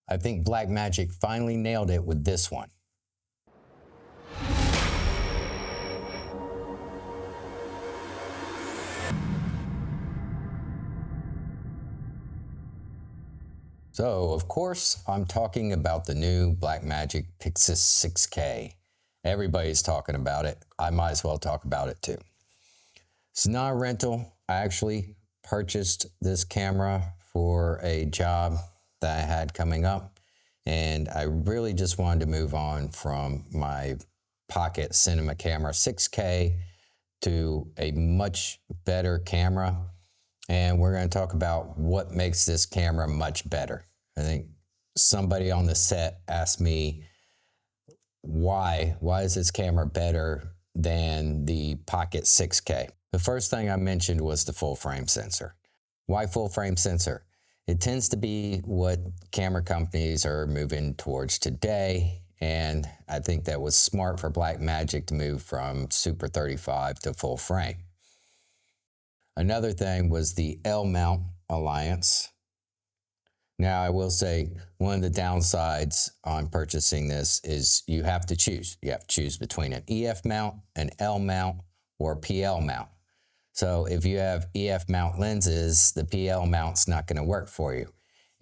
I think Blackmagic finally nailed it with this one. So, of course, I'm talking about the new Blackmagic Pyxis 6K. Everybody's talking about it. I might as well talk about it too. It's not a rental. I actually purchased this camera for a job that I had coming up, and I really just wanted to move on from my pocket cinema camera 6K to a much better camera. And we're going to talk about what makes this camera much better. I think somebody on the set asked me, why is this camera better than the Pocket 6K? The first thing I mentioned was the full frame sensor. Why full frame sensor? It tends to be what camera companies are moving towards today, and I think that was smart for Blackmagic to move from Super 35 to full frame. Another thing was the L-mount alliance. Now, I will say one of the downsides on purchasing this is you have to choose. You have to choose between an EF mount, an L mount, or PL mount. So if you have EF mount lenses, the PL mount's not going to work for you.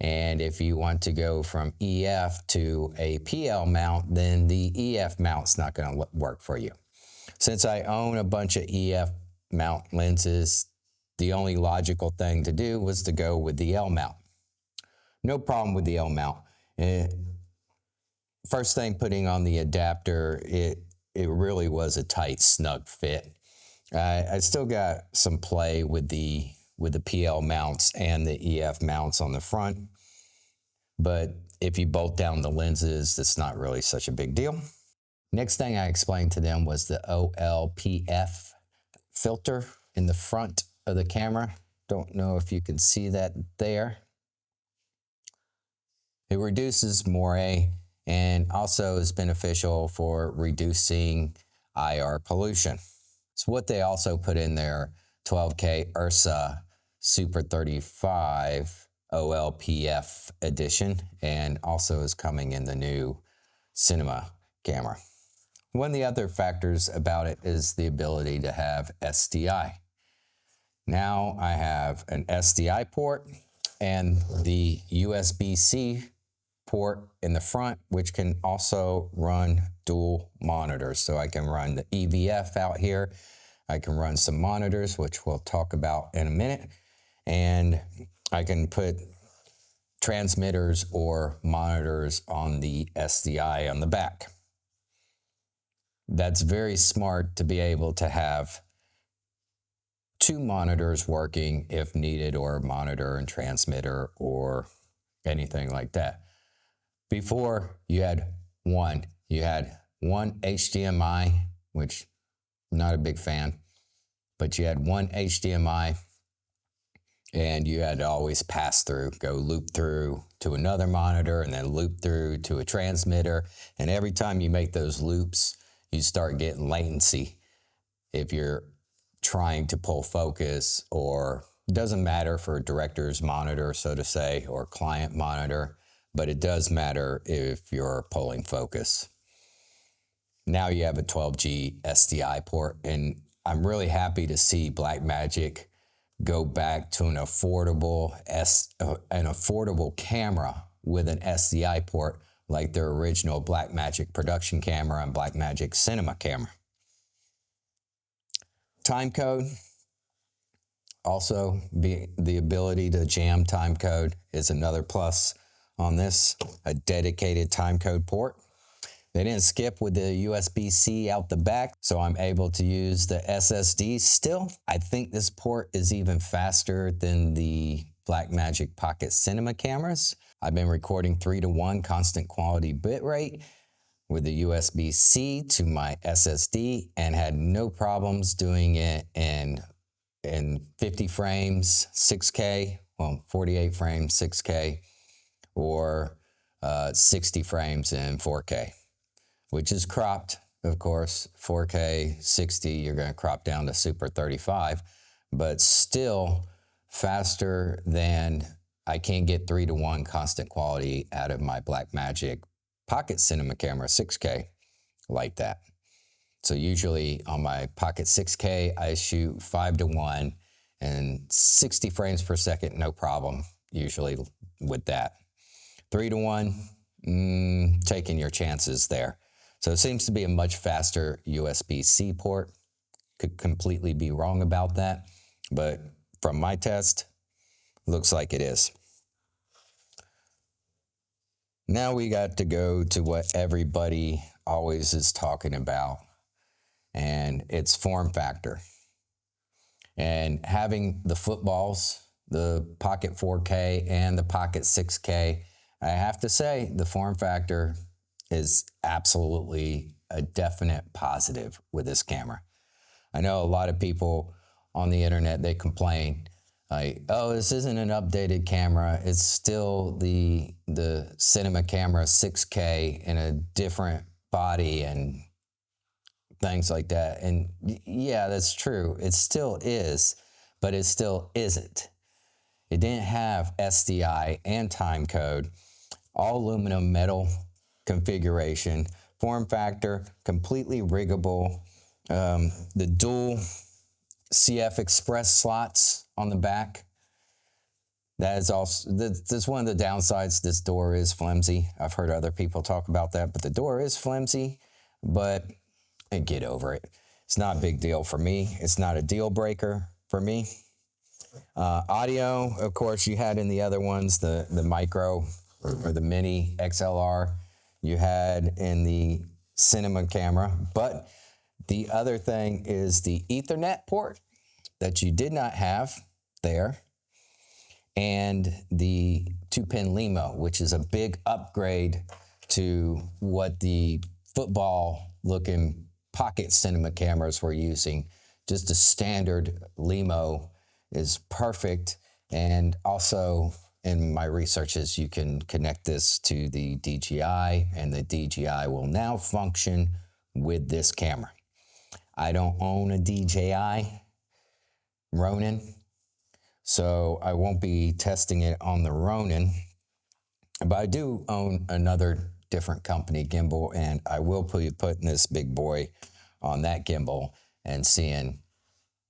And if you want to go from EF to a PL mount, then the EF mount's not going to work for you. Since I own a bunch of EF mount lenses, the only logical thing to do was to go with the L mount. No problem with the L mount. First thing, putting on the adapter, it really was a tight, snug fit. I still got some play with the PL mounts and the EF mounts on the front, but if you bolt down the lenses, it's not really such a big deal. Next thing I explained to them was the OLPF filter in the front of the camera. Don't know if you can see that there. It reduces moire and also is beneficial for reducing IR pollution. It's what they also put in their 12K Ursa Super 35 OLPF edition, and also is coming in the new cinema camera. One of the other factors about it is the ability to have SDI. Now I have an SDI port and the USB-C port in the front, which can also run dual monitors. So I can run the EVF out here. I can run some monitors, which we'll talk about in a minute. And I can put transmitters or monitors on the SDI on the back. That's very smart to be able to have two monitors working if needed, or a monitor and transmitter or anything like that. Before, you had one HDMI, which I'm not a big fan, but you had one HDMI and you had to always pass through, go loop through to another monitor and then loop through to a transmitter. And every time you make those loops, you start getting latency if you're trying to pull focus, or it doesn't matter for a director's monitor, so to say, or client monitor, but it does matter if you're pulling focus. Now you have a 12G SDI port, and I'm really happy to see Blackmagic go back to an affordable camera with an SDI port like their original Blackmagic production camera and Blackmagic cinema camera. Time code, also the ability to jam time code is another plus on this, a dedicated time code port. They didn't skip with the USB-C out the back, so I'm able to use the SSD still. I think this port is even faster than the Blackmagic Pocket Cinema cameras. I've been recording 3:1 constant quality bitrate with the USB-C to my SSD and had no problems doing it in 50 frames, 6K, well, 48 frames, 6K, or 60 frames in 4K, which is cropped, of course. 4K, 60, you're going to crop down to Super 35, but still faster than I can't get 3:1 constant quality out of my Blackmagic Pocket Cinema Camera 6K like that. So usually on my Pocket 6K, I shoot 5:1 and 60 frames per second, no problem, usually with that. 3:1, taking your chances there. So it seems to be a much faster USB-C port. Could completely be wrong about that, but from my test, looks like it is. Now we got to go to what everybody always is talking about, and it's form factor. And having the footballs, the Pocket 4K and the Pocket 6K, I have to say the form factor is absolutely a definite positive with this camera. I know a lot of people on the internet, they complain like, oh, this isn't an updated camera. It's still the cinema camera 6K in a different body and things like that. And yeah, that's true. It still is, but it still isn't. It didn't have SDI and time code, all aluminum metal configuration, form factor, completely riggable. The dual CF Express slots on the back. That is also, that's one of the downsides. This door is flimsy. I've heard other people talk about that, but the door is flimsy, but get over it. It's not a big deal for me. It's not a deal breaker for me. Audio, of course, you had in the other ones, the micro or the mini XLR you had in the cinema camera, but the other thing is the Ethernet port that you did not have there, and the 2-pin Lemo, which is a big upgrade to what the football-looking pocket cinema cameras were using. Just a standard Lemo is perfect, and also in my researches, you can connect this to the DJI, and the DJI will now function with this camera. I don't own a DJI Ronin, so I won't be testing it on the Ronin, but I do own another different company gimbal, and I will be putting this big boy on that gimbal and seeing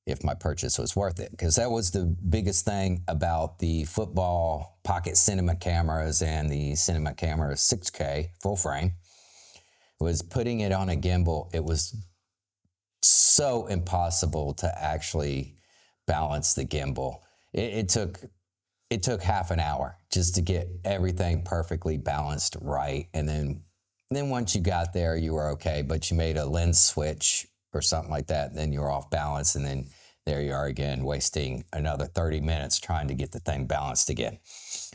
if my purchase was worth it, because that was the biggest thing about the football pocket cinema cameras and the cinema camera 6K full frame, was putting it on a gimbal. It was so impossible to actually balance the gimbal. It took half an hour just to get everything perfectly balanced right, and then once you got there, you were okay, but you made a lens switch or something like that, and then you were off balance, and then there you are again, wasting another 30 minutes trying to get the thing balanced again.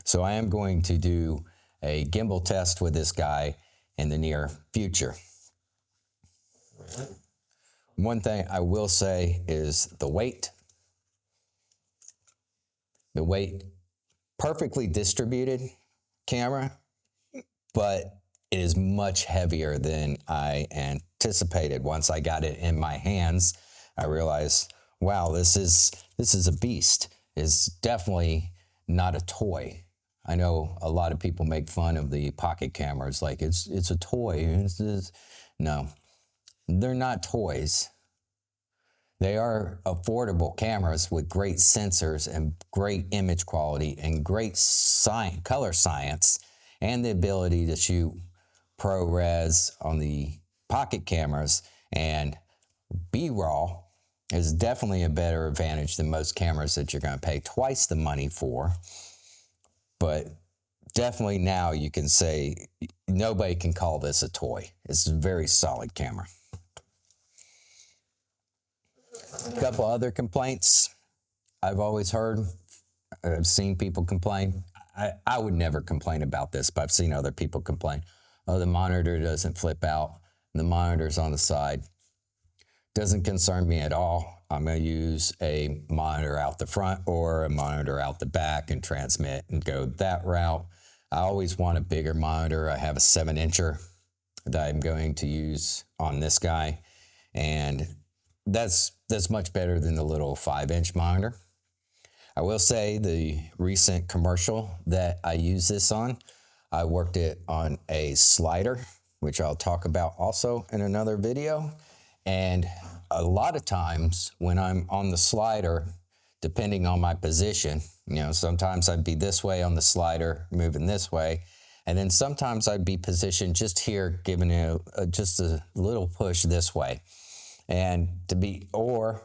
So I am going to do a gimbal test with this guy in the near future. One thing I will say is the weight. The weight, perfectly distributed camera, but it is much heavier than I anticipated. Once I got it in my hands, I realized, wow, this is a beast. It's definitely not a toy. I know a lot of people make fun of the pocket cameras, like it's a toy. No, they're not toys. They are affordable cameras with great sensors and great image quality and great color science, and the ability to shoot ProRes on the pocket cameras, and B-RAW is definitely a better advantage than most cameras that you're going to pay twice the money for. But definitely now you can say nobody can call this a toy. It's a very solid camera. A couple other complaints I've always heard. I've seen people complain. I would never complain about this, but I've seen other people complain. Oh, the monitor doesn't flip out. The monitor's on the side. Doesn't concern me at all. I'm going to use a monitor out the front or a monitor out the back and transmit and go that route. I always want a bigger monitor. I have a 7-incher that I'm going to use on this guy, and that's much better than the little 5-inch monitor. I will say the recent commercial that I use this on, I worked it on a slider, which I'll talk about also in another video. And a lot of times when I'm on the slider, depending on my position, you know, sometimes I'd be this way on the slider, moving this way. And then sometimes I'd be positioned just here, giving it just a little push this way. And or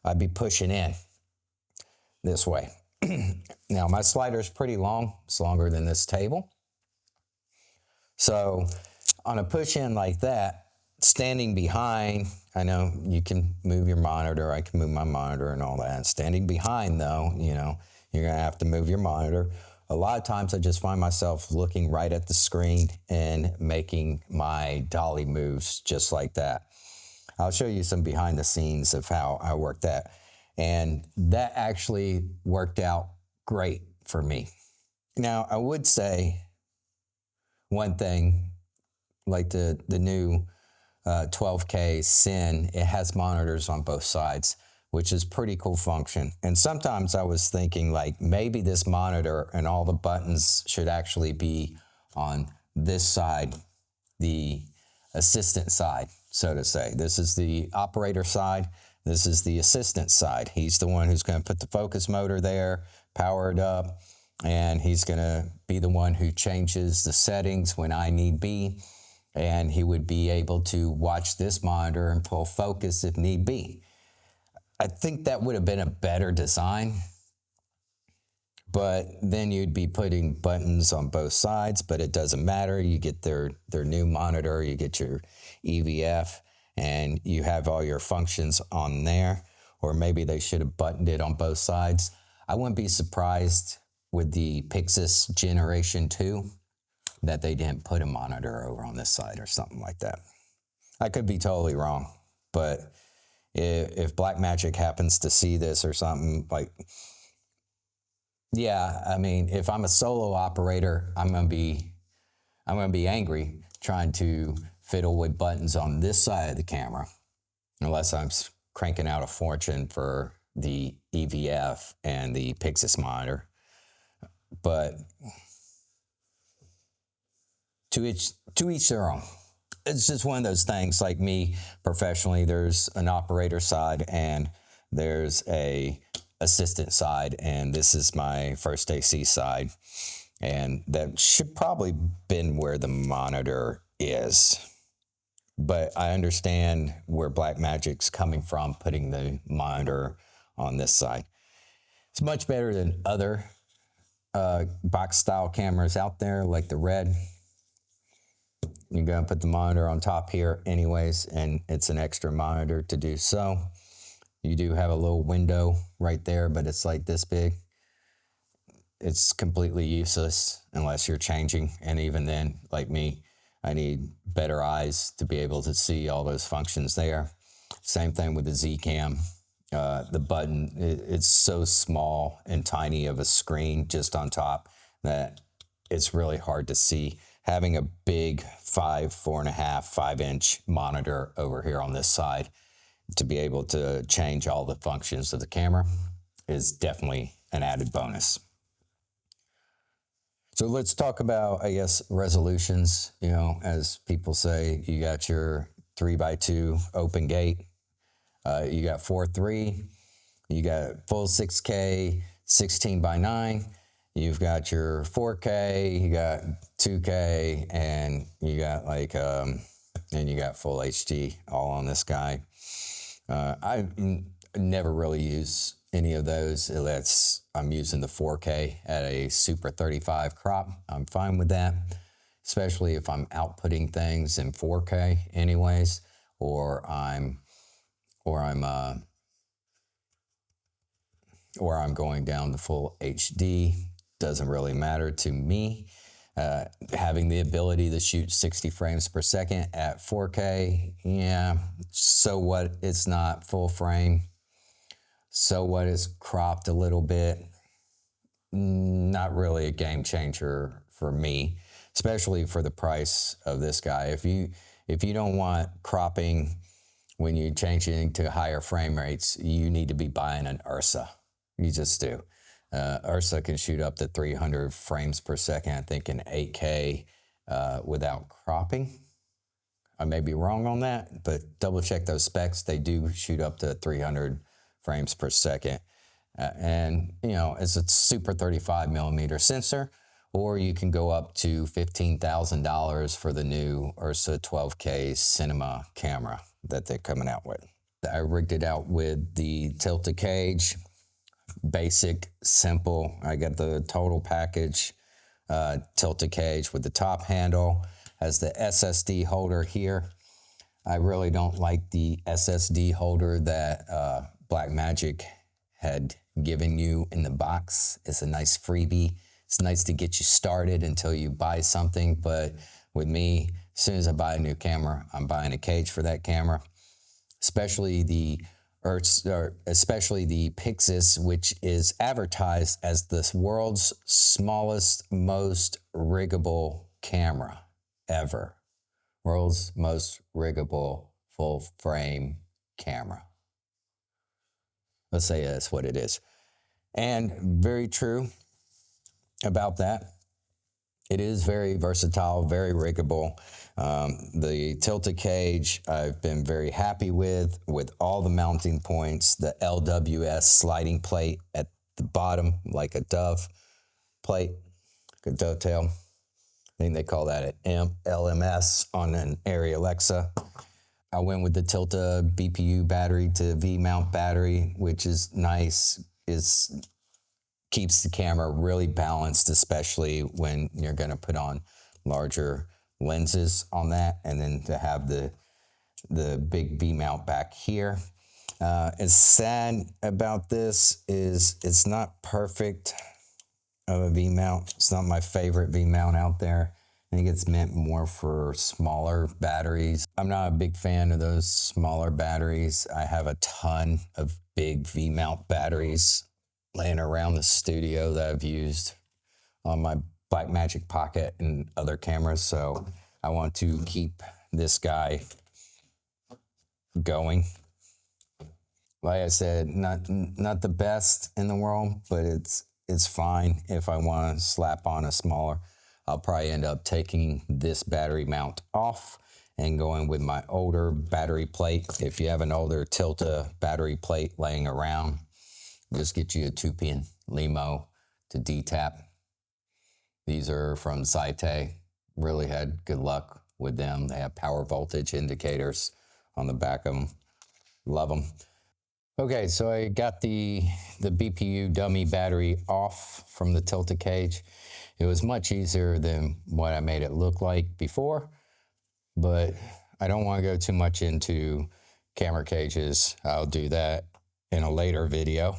I'd be pushing in this way. Now my slider is pretty long. It's longer than this table. So on a push in like that, standing behind, I know you can move your monitor, I can move my monitor and all that. Standing behind though, you know, you're gonna have to move your monitor. A lot of times I just find myself looking right at the screen and making my dolly moves just like that. I'll show you some behind the scenes of how I work that. And that actually worked out great for me. Now, I would say one thing, like the new 12K Cine, it has monitors on both sides, which is pretty cool function. And sometimes I was thinking like maybe this monitor and all the buttons should actually be on this side, the assistant side, so to say. This is the operator side. This is the assistant side. He's the one who's going to put the focus motor there, power it up, and he's going to be the one who changes the settings when I need be. And he would be able to watch this monitor and pull focus if need be. I think that would have been a better design, but then you'd be putting buttons on both sides, but it doesn't matter. You get their new monitor, you get your EVF, and you have all your functions on there. Or maybe they should have buttoned it on both sides. I wouldn't be surprised with the Pyxis Generation 2 that they didn't put a monitor over on this side or something like that. I could be totally wrong, but if Blackmagic happens to see this or something, like, yeah, I mean, if I'm a solo operator, I'm gonna be angry trying to fiddle with buttons on this side of the camera, unless I'm cranking out a fortune for the EVF and the Pyxis monitor. But to each their own. It's just one of those things. Like me professionally, there's an operator side and there's a assistant side, and this is my first AC side, and that should probably been where the monitor is. But I understand where Blackmagic's coming from, putting the monitor on this side. It's much better than other box style cameras out there, like the Red. You're going to put the monitor on top here anyways, and it's an extra monitor to do so. You do have a little window right there, but it's like this big. It's completely useless unless you're changing, and even then, like me, I need better eyes to be able to see all those functions there. Same thing with the Z-Cam. The button, it's so small and tiny of a screen just on top that it's really hard to see. Having a big 4.5, 5-inch monitor over here on this side to be able to change all the functions of the camera is definitely an added bonus. So let's talk about, I guess, resolutions. You know, as people say, you got your 3x2 open gate, you got 4:3, you got full 6K, 16:9. You've got your 4K, you got 2K, and you got like, and you got full HD all on this guy. I never really use any of those unless I'm using the 4K at a super 35 crop. I'm fine with that, especially if I'm outputting things in 4K anyways, or I'm going down to full HD. Doesn't really matter to me. Having the ability to shoot 60 frames per second at 4K, yeah, so what? It's not full frame. So what? It's cropped a little bit. Not really a game changer for me, especially for the price of this guy. If you don't want cropping when you change it to higher frame rates, you need to be buying an Ursa. You just do. Ursa can shoot up to 300 frames per second, I think in 8K without cropping. I may be wrong on that, but double check those specs. They do shoot up to 300 frames per second. And, you know, it's a super 35 millimeter sensor, or you can go up to $15,000 for the new Ursa 12K cinema camera that they're coming out with. I rigged it out with the Tilta cage, basic, simple. I got the total package, Tilta cage with the top handle, has the SSD holder here. I really don't like the SSD holder that Blackmagic had given you in the box. It's a nice freebie. It's nice to get you started until you buy something, but with me, as soon as I buy a new camera, I'm buying a cage for that camera, especially the Pyxis, which is advertised as the world's smallest, most riggable camera ever. World's most riggable full frame camera. Let's say that's what it is. And very true about that. It is very versatile, very riggable. The Tilta cage I've been very happy with all the mounting points, the LWS sliding plate at the bottom, like a dove plate, like a dovetail. I think they call that an LMS on an Arri Alexa. I went with the Tilta BPU battery to V-mount battery, which is nice. Keeps the camera really balanced, especially when you're going to put on larger lenses on that, and then to have the big V-mount back here. It's sad about this is it's not perfect of a V-mount. It's not my favorite V-mount out there. I think it's meant more for smaller batteries. I'm not a big fan of those smaller batteries. I have a ton of big V-mount batteries laying around the studio that I've used on my Blackmagic Pocket and other cameras, so I want to keep this guy going. Like I said, not the best in the world, but it's fine. If I want to slap on a smaller, I'll probably end up taking this battery mount off and going with my older battery plate. If you have an older Tilta battery plate laying around, just get you a 2-pin Lemo to D-tap. These are from Site. Really had good luck with them. They have power voltage indicators on the back of them. Love them. Okay, so I got the BPU dummy battery off from the Tilta cage. It was much easier than what I made it look like before, but I don't want to go too much into camera cages. I'll do that in a later video.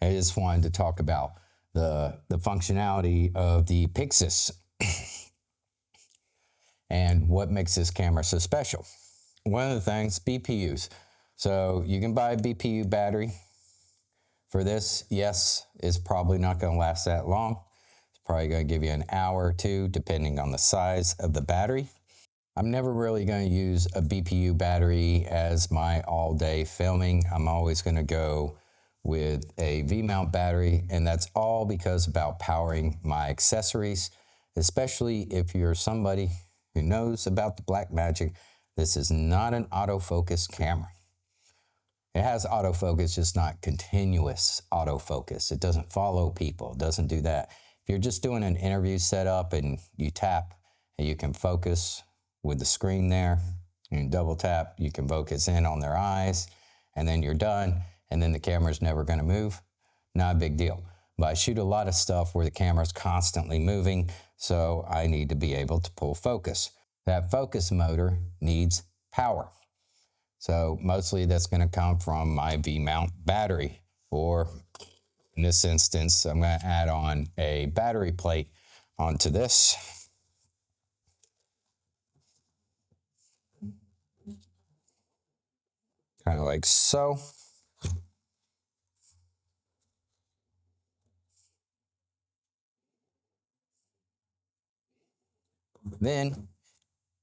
I just wanted to talk about the functionality of the Pyxis and what makes this camera so special. One of the things, BPUs. So you can buy a BPU battery for this. Yes, it's probably not going to last that long. It's probably going to give you an hour or two, depending on the size of the battery. I'm never really going to use a BPU battery as my all-day filming. I'm always going to go with a V-mount battery, and that's all because about powering my accessories, especially if you're somebody who knows about the Blackmagic. This is not an autofocus camera. It has autofocus, just not continuous autofocus. It doesn't follow people, it doesn't do that. If you're just doing an interview setup and you tap and you can focus with the screen there, you double tap, you can focus in on their eyes, and then you're done, and then the camera's never gonna move, not a big deal. But I shoot a lot of stuff where the camera's constantly moving, so I need to be able to pull focus. That focus motor needs power. So mostly that's going to come from my V-mount battery, or in this instance, I'm going to add on a battery plate onto this. Kind of like so. Then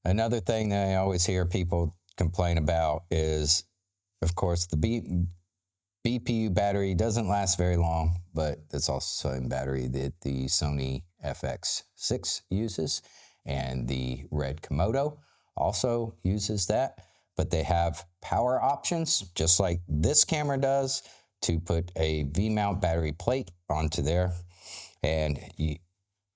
another thing that I always hear people complain about is, of course, the BPU battery doesn't last very long, but it's also the same battery that the Sony FX6 uses, and the Red Komodo also uses that, but they have power options, just like this camera does, to put a V-mount battery plate onto there. And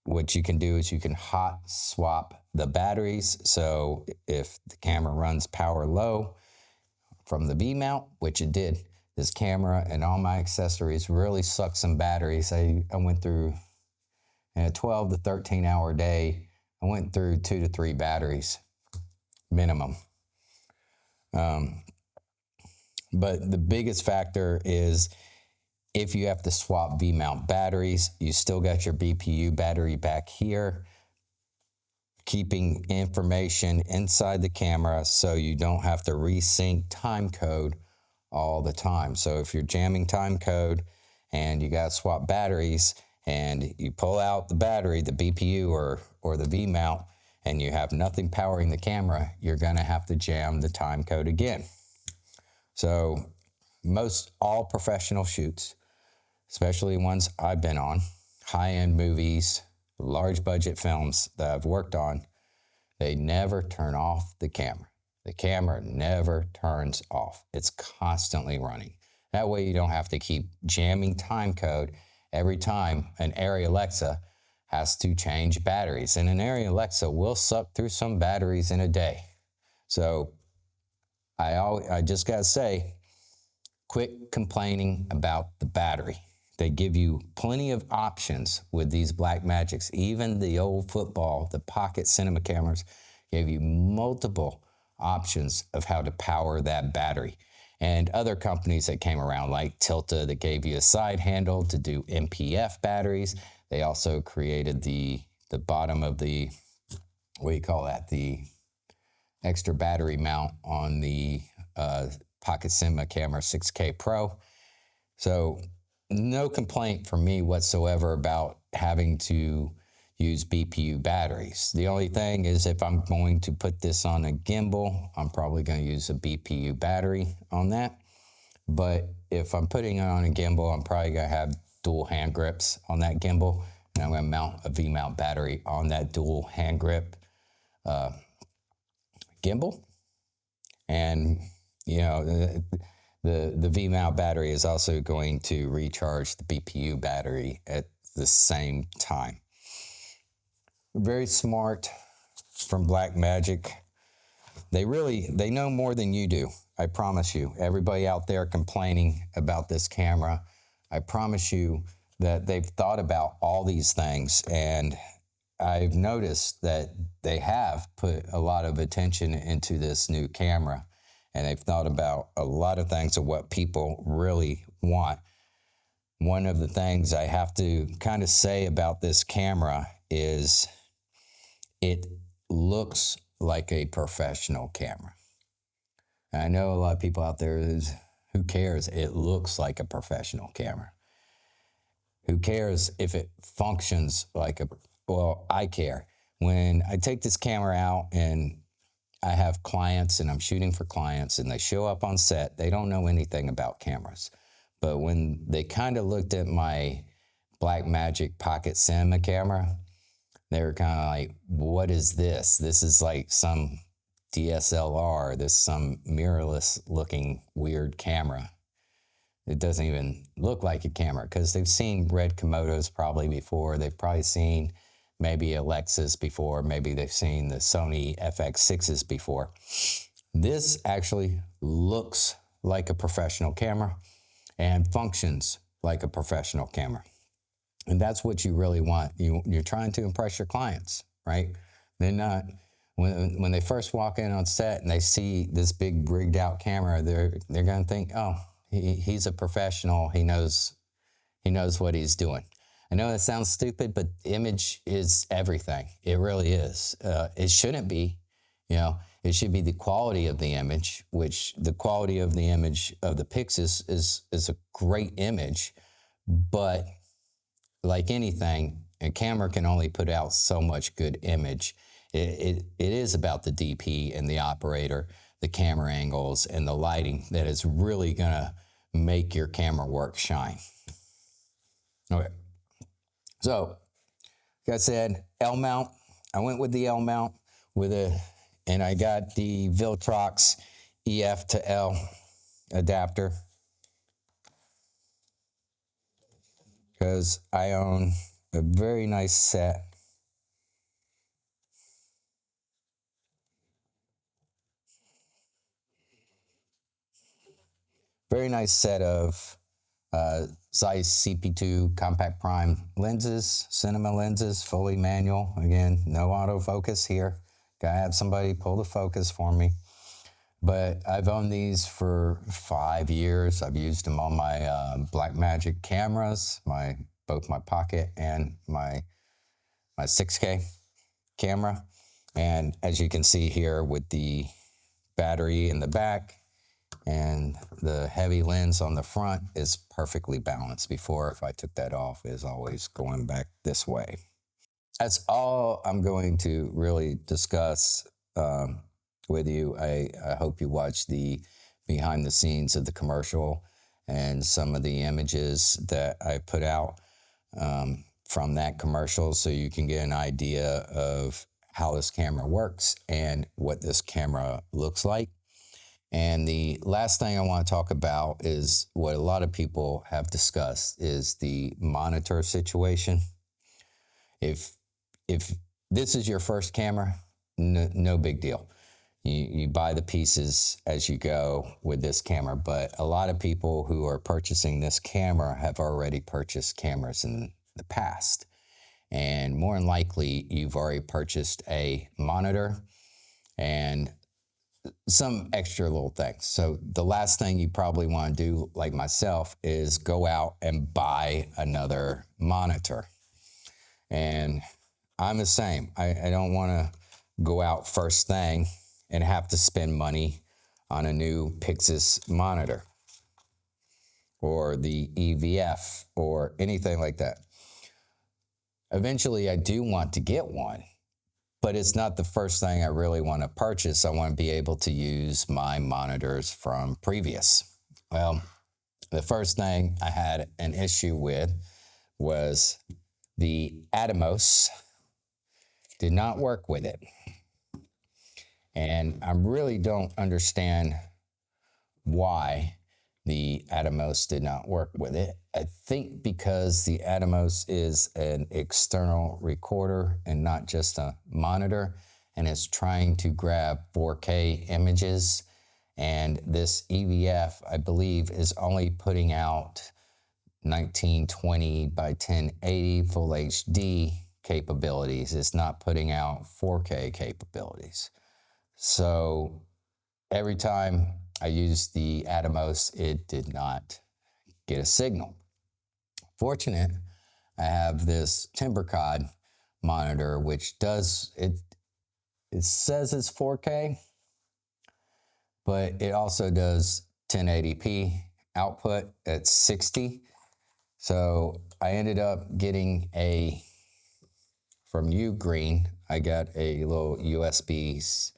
what you can do is you can hot swap the batteries. So if the camera runs power low from the V-mount, which it did, this camera and all my accessories really sucked some batteries. I went through, in a 12 to 13 hour day, I went through 2 to 3 batteries minimum. But the biggest factor is if you have to swap V-mount batteries, you still got your BPU battery back here, keeping information inside the camera so you don't have to resync time code all the time. So if you're jamming time code and you got to swap batteries and you pull out the battery, the BPU or the V-mount, and you have nothing powering the camera, you're going to have to jam the time code again. So most all professional shoots, especially ones I've been on, high-end movies, large budget films that I've worked on, they never turn off the camera. The camera never turns off. It's constantly running. That way you don't have to keep jamming time code every time an Arri Alexa has to change batteries. And an Arri Alexa will suck through some batteries in a day. So I just gotta say, quit complaining about the battery. They give you plenty of options with these Blackmagics. Even the old football, the pocket cinema cameras, gave you multiple options of how to power that battery. And other companies that came around, like Tilta, that gave you a side handle to do MPF batteries. They also created the bottom of the, what do you call that, the extra battery mount on the pocket cinema camera 6K Pro. So no complaint from me whatsoever about having to use BPU batteries. The only thing is, if I'm going to put this on a gimbal, I'm probably going to use a BPU battery on that. But if I'm putting it on a gimbal, I'm probably going to have dual hand grips on that gimbal, and I'm going to mount a V-mount battery on that dual hand grip gimbal. And you know, the V-mount battery is also going to recharge the BPU battery at the same time. Very smart from Blackmagic. They know more than you do. I promise you. Everybody out there complaining about this camera, I promise you that they've thought about all these things, and I've noticed that they have put a lot of attention into this new camera, and they've thought about a lot of things of what people really want. One of the things I have to kind of say about this camera is it looks like a professional camera. And I know a lot of people out there who cares? It looks like a professional camera. Who cares if it functions like a, well, I care. When I take this camera out and I have clients and I'm shooting for clients and they show up on set, they don't know anything about cameras. But when they kind of looked at my Blackmagic pocket cinema camera, they were kind of like, what is this? This is like some DSLR, this some mirrorless looking weird camera. It doesn't even look like a camera, because they've seen Red Komodos probably before. They've probably seen maybe Alexas before. Maybe they've seen the Sony FX6s before. This actually looks like a professional camera and functions like a professional camera. And that's what you really want. You're trying to impress your clients, right? They're not, when they first walk in on set and they see this big rigged out camera, they're going to think, oh, he's a professional. He knows what he's doing. I know that sounds stupid, but image is everything. It really is. It shouldn't be, it should be the quality of the image, which the quality of the image of the Pyxis is a great image, but like anything, a camera can only put out so much good image. It is about the DP and the operator, the camera angles and the lighting that is really gonna make your camera work shine. Okay, so like I said, L mount. I went with the L mount and I got the Viltrox EF to L adapter because I own a very nice set. Very nice set of Zeiss CP2 compact prime lenses, cinema lenses, fully manual. Again, no autofocus here. Gotta have somebody pull the focus for me. But I've owned these for 5 years. I've used them on my Blackmagic cameras, both my pocket and my 6K camera. And as you can see here with the battery in the back and the heavy lens on the front is perfectly balanced. Before, if I took that off, is always going back this way. That's all I'm going to really discuss with you. I hope you watch the behind the scenes of the commercial and some of the images that I put out from that commercial so you can get an idea of how this camera works and what this camera looks like. And the last thing I want to talk about is what a lot of people have discussed is the monitor situation. If this is your first camera, no big deal. You buy the pieces as you go with this camera, but a lot of people who are purchasing this camera have already purchased cameras in the past. And more than likely, you've already purchased a monitor and some extra little things. So the last thing you probably want to do, like myself, is go out and buy another monitor. And I'm the same. I don't want to go out first thing and have to spend money on a new Pyxis monitor or the EVF or anything like that. Eventually, I do want to get one, but it's not the first thing I really want to purchase. I want to be able to use my monitors from previous. Well, the first thing I had an issue with was the Atomos did not work with it. And I really don't understand why the Atomos did not work with it. I think because the Atomos is an external recorder and not just a monitor, and it's trying to grab 4K images. And this EVF, I believe, is only putting out 1920 by 1080 full HD capabilities. It's not putting out 4K capabilities. So every time I used the Atomos, it did not get a signal. Fortunate, I have this TimberCod monitor, which does, it says it's 4K, but it also does 1080p output at 60. So I ended up getting from Ugreen, I got a little USB-C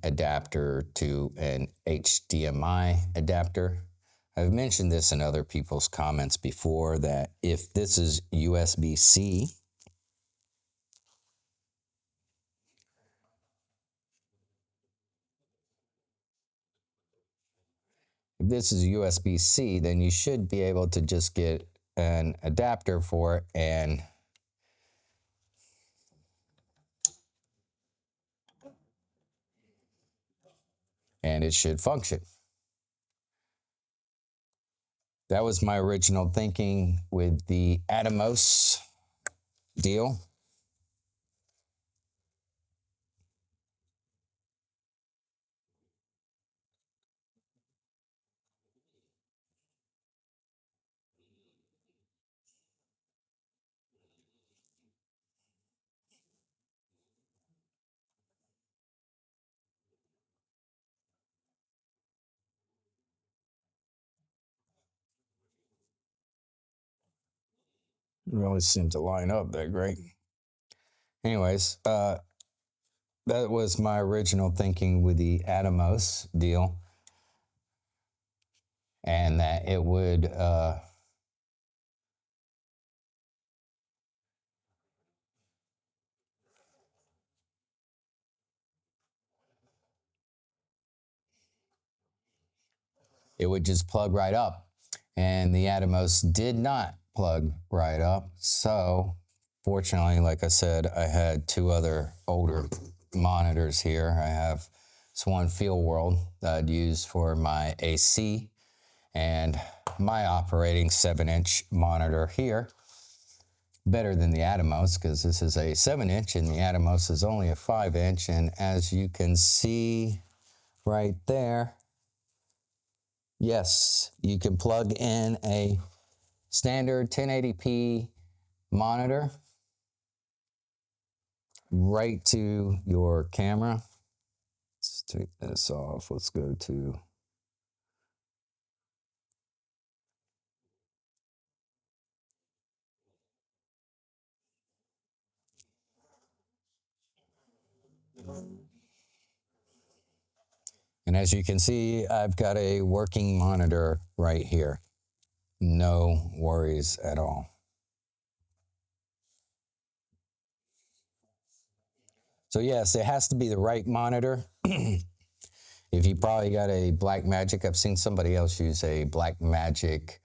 adapter to an HDMI adapter. I've mentioned this in other people's comments before that if this is USB-C, if this is USB-C, then you should be able to just get an adapter for it and it should function. That was my original thinking with the Atomos deal. It really seemed to line up that great. Anyways, that was my original thinking with the Atomos deal. and that it would just plug right up. And the Atomos did not plug right up. So fortunately, like I said, I had two other older monitors here. I have this one Field World that I'd use for my AC, and my operating 7-inch monitor here. Better than the Atomos, because this is a 7-inch and the Atomos is only a 5-inch. And as you can see right there, yes, you can plug in a standard 1080p monitor right to your camera. Let's take this off. Let's go to... And as you can see, I've got a working monitor right here. No worries at all. So yes, it has to be the right monitor. If you probably got a Blackmagic, I've seen somebody else use a Blackmagic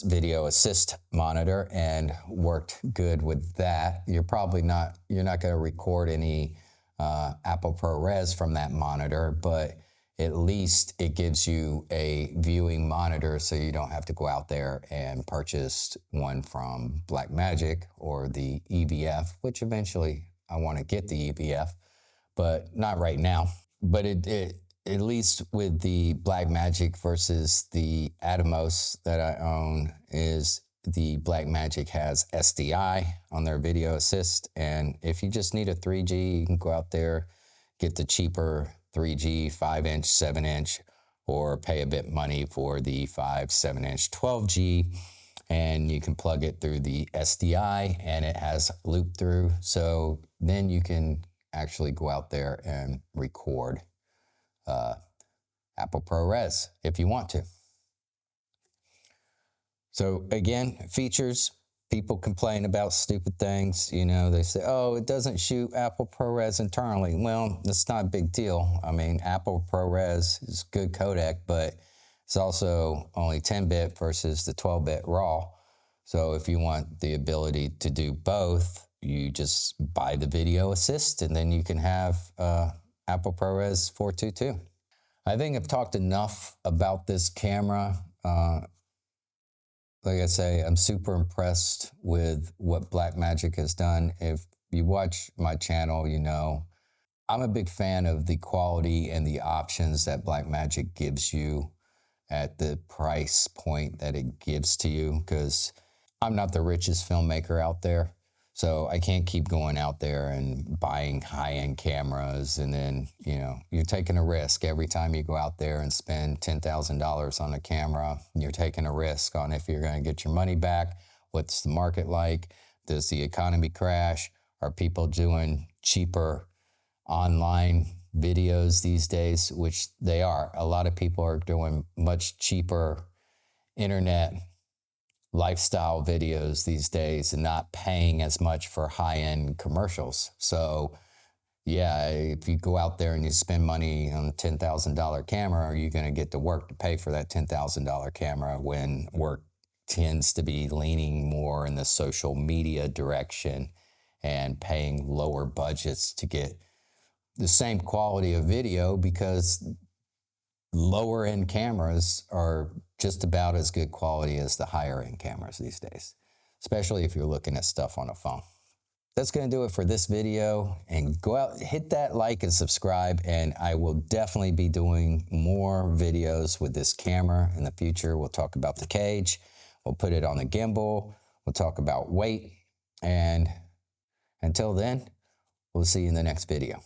video assist monitor and worked good with that. You're not going to record any Apple ProRes from that monitor, but at least it gives you a viewing monitor so you don't have to go out there and purchase one from Blackmagic or the EVF, which eventually I want to get the EVF, but not right now. But at least with the Blackmagic versus the Atomos that I own, is the Blackmagic has SDI on their video assist. And if you just need a 3G, you can go out there, get the cheaper 3G 5-inch, 7-inch, or pay a bit money for the 5, 7-inch 12G. And you can plug it through the SDI and it has loop through. So then you can actually go out there and record Apple ProRes if you want to. So again, features, people complain about stupid things. You know, they say, oh, it doesn't shoot Apple ProRes internally. Well, that's not a big deal. I mean, Apple ProRes is good codec, but it's also only 10-bit versus the 12-bit RAW. So if you want the ability to do both, you just buy the video assist and then you can have Apple ProRes 422. I think I've talked enough about this camera. Like I say, I'm super impressed with what Blackmagic has done. If you watch my channel, you know, I'm a big fan of the quality and the options that Blackmagic gives you at the price point that it gives to you, because I'm not the richest filmmaker out there. So I can't keep going out there and buying high-end cameras, and then, you know, you're taking a risk every time you go out there and spend $10,000 on a camera. You're taking a risk on if you're going to get your money back. What's the market like? Does the economy crash? Are people doing cheaper online videos these days? Which they are. A lot of people are doing much cheaper internet lifestyle videos these days and not paying as much for high-end commercials. So yeah, if you go out there and you spend money on a $10,000 camera, are you going to get the work to pay for that $10,000 camera, when work tends to be leaning more in the social media direction and paying lower budgets to get the same quality of video, because lower end cameras are just about as good quality as the higher end cameras these days, especially if you're looking at stuff on a phone. That's going to do it for this video, and go out, hit that like and subscribe, and I will definitely be doing more videos with this camera in the future. We'll talk about the cage, we'll put it on the gimbal, we'll talk about weight, and until then, we'll see you in the next video.